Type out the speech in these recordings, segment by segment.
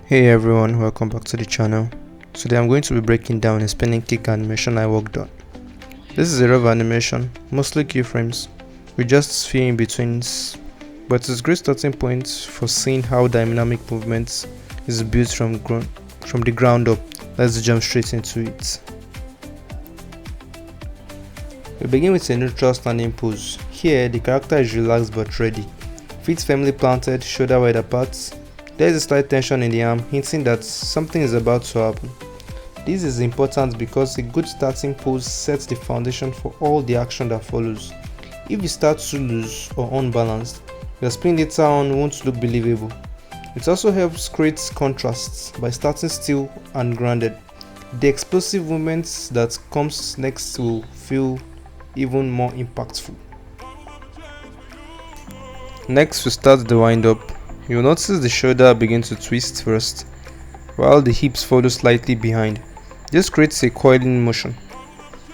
Hey everyone, welcome back to the channel. Today I'm going to be breaking down a spinning kick animation I worked on. This is a rough animation, mostly keyframes, with just sphere in betweens, but it's a great starting point for seeing how dynamic movement is built from the ground up. Let's jump straight into it. We begin with a neutral standing pose. Here the character is relaxed but ready, feet firmly planted, shoulder wide apart. There is a slight tension in the arm, hinting that something is about to happen. This is important because a good starting pose sets the foundation for all the action that follows. If you start too loose or unbalanced, your spin later on won't look believable. It also helps create contrasts by starting still and grounded. The explosive movements that comes next will feel even more impactful. Next, we start the wind up. You'll notice the shoulder begin to twist first, while the hips follow slightly behind. This creates a coiling motion,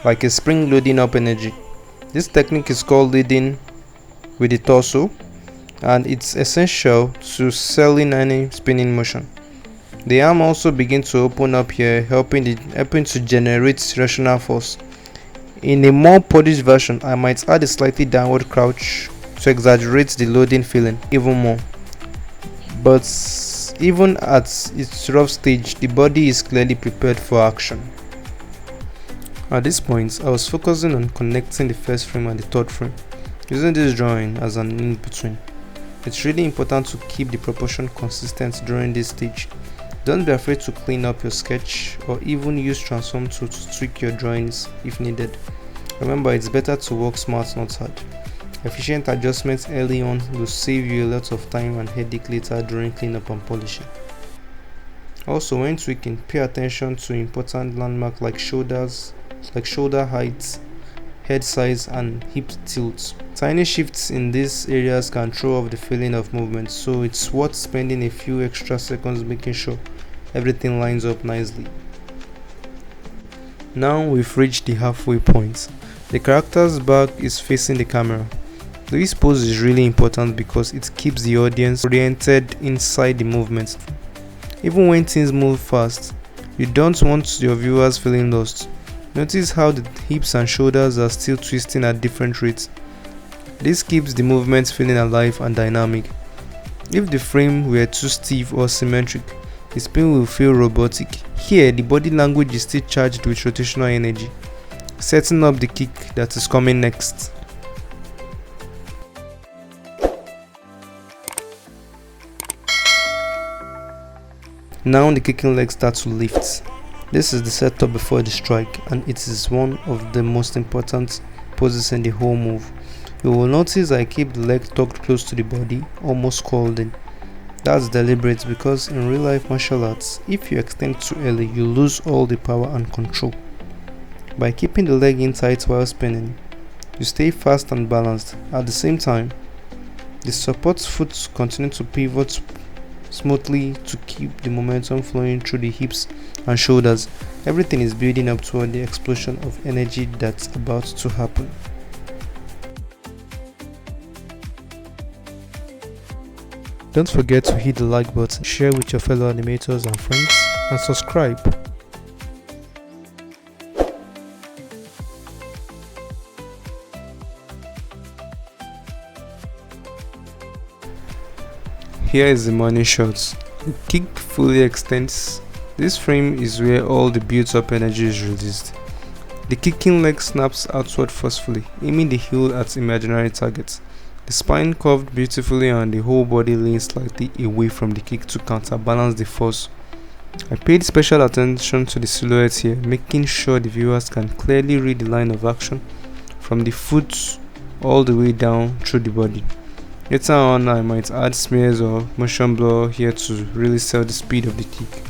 like a spring loading up energy. This technique is called leading with the torso, and it's essential to selling any spinning motion. The arm also begins to open up here, helping to generate rational force. In a more polished version, I might add a slightly downward crouch to exaggerate the loading feeling even more. But even at its rough stage, the body is clearly prepared for action. At this point, I was focusing on connecting the first frame and the third frame, using this drawing as an in-between. It's really important to keep the proportion consistent during this stage. Don't be afraid to clean up your sketch or even use transform tool to tweak your drawings if needed. Remember, it's better to work smart, not hard. Efficient adjustments early on will save you a lot of time and headache later during cleanup and polishing. Also, when tweaking, pay attention to important landmarks like shoulder height, head size, and hip tilt. Tiny shifts in these areas can throw off the feeling of movement, so it's worth spending a few extra seconds making sure everything lines up nicely. Now we've reached the halfway point. The character's back is facing the camera. This pose is really important because it keeps the audience oriented inside the movement. Even when things move fast, you don't want your viewers feeling lost. Notice how the hips and shoulders are still twisting at different rates. This keeps the movement feeling alive and dynamic. If the frame were too stiff or symmetric, the spin will feel robotic. Here, the body language is still charged with rotational energy, setting up the kick that is coming next. Now the kicking leg starts to lift. This is the setup before the strike, and it is one of the most important poses in the whole move. You will notice I keep the leg tucked close to the body, almost curled in. That's deliberate because in real life martial arts, if you extend too early, you lose all the power and control. By keeping the leg in tight while spinning, you stay fast and balanced. At the same time, the support foot continue to pivot smoothly to keep the momentum flowing through the hips and shoulders. Everything is building up toward the explosion of energy that's about to happen. Don't forget to hit the like button, share with your fellow animators and friends, and subscribe. Here is the money shot. The kick fully extends. This frame is where all the built up energy is released. The kicking leg snaps outward forcefully, aiming the heel at imaginary targets. The spine curved beautifully and the whole body leans slightly away from the kick to counterbalance the force. I paid special attention to the silhouette here, making sure the viewers can clearly read the line of action from the foot all the way down through the body. Later on, I might add smears or motion blur here to really sell the speed of the kick.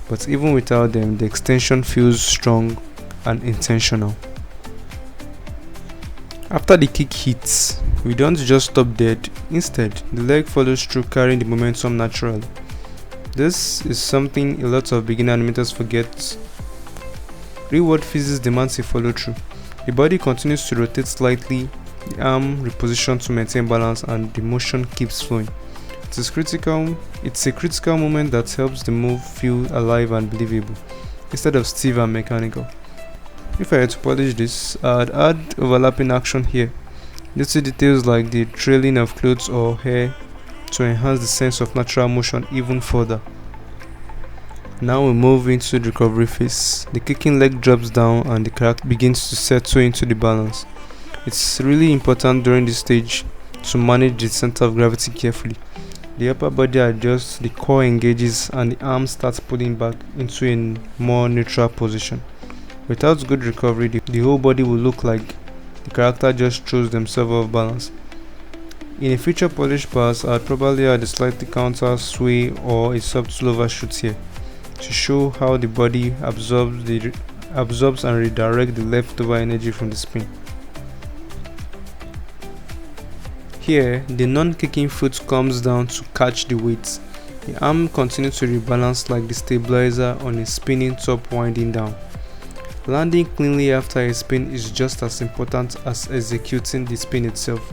But even without them, the extension feels strong and intentional. After the kick hits, we don't just stop dead. Instead, the leg follows through, carrying the momentum naturally. This is something a lot of beginner animators forget. Real-world physics demands a follow-through. The body continues to rotate slightly, the arm repositioned to maintain balance, and the motion keeps flowing. It's a critical moment that helps the move feel alive and believable, instead of stiff and mechanical. If I were to polish this, I'd add overlapping action here. Little details like the trailing of clothes or hair to enhance the sense of natural motion even further. Now we move into the recovery phase. The kicking leg drops down and the character begins to settle into the balance. It's really important during this stage to manage the center of gravity carefully. The upper body adjusts, the core engages, and the arm starts pulling back into a more neutral position. Without good recovery, the whole body will look like the character just throws themselves off balance. In a future polished pass, I'd probably add a slightly counter sway or a subtle overshoot here to show how the body absorbs and redirects the leftover energy from the spin. Here, the non-kicking foot comes down to catch the weight. The arm continues to rebalance like the stabilizer on a spinning top winding down. Landing cleanly after a spin is just as important as executing the spin itself.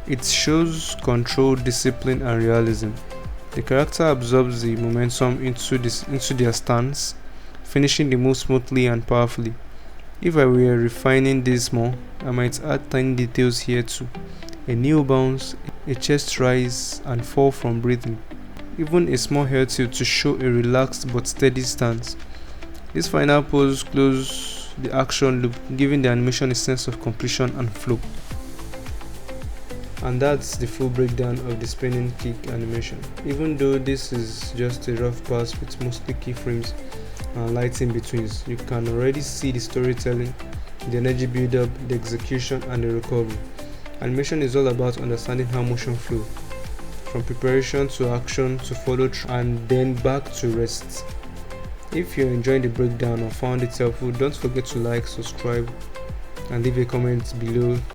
It shows control, discipline, and realism. The character absorbs the momentum into their stance, finishing the move smoothly and powerfully. If I were refining this more, I might add tiny details here too. A knee bounce, a chest rise and fall from breathing, even a small hair tilt to show a relaxed but steady stance. This final pose closes the action loop, giving the animation a sense of completion and flow. And that's the full breakdown of the spinning kick animation. Even though this is just a rough pass with mostly keyframes and lights in betweens, you can already see the storytelling, the energy build up, the execution, and the recovery. Animation is all about understanding how motion flows, from preparation to action to follow through and then back to rest. If you're enjoying the breakdown or found it helpful, don't forget to like, subscribe, and leave a comment below.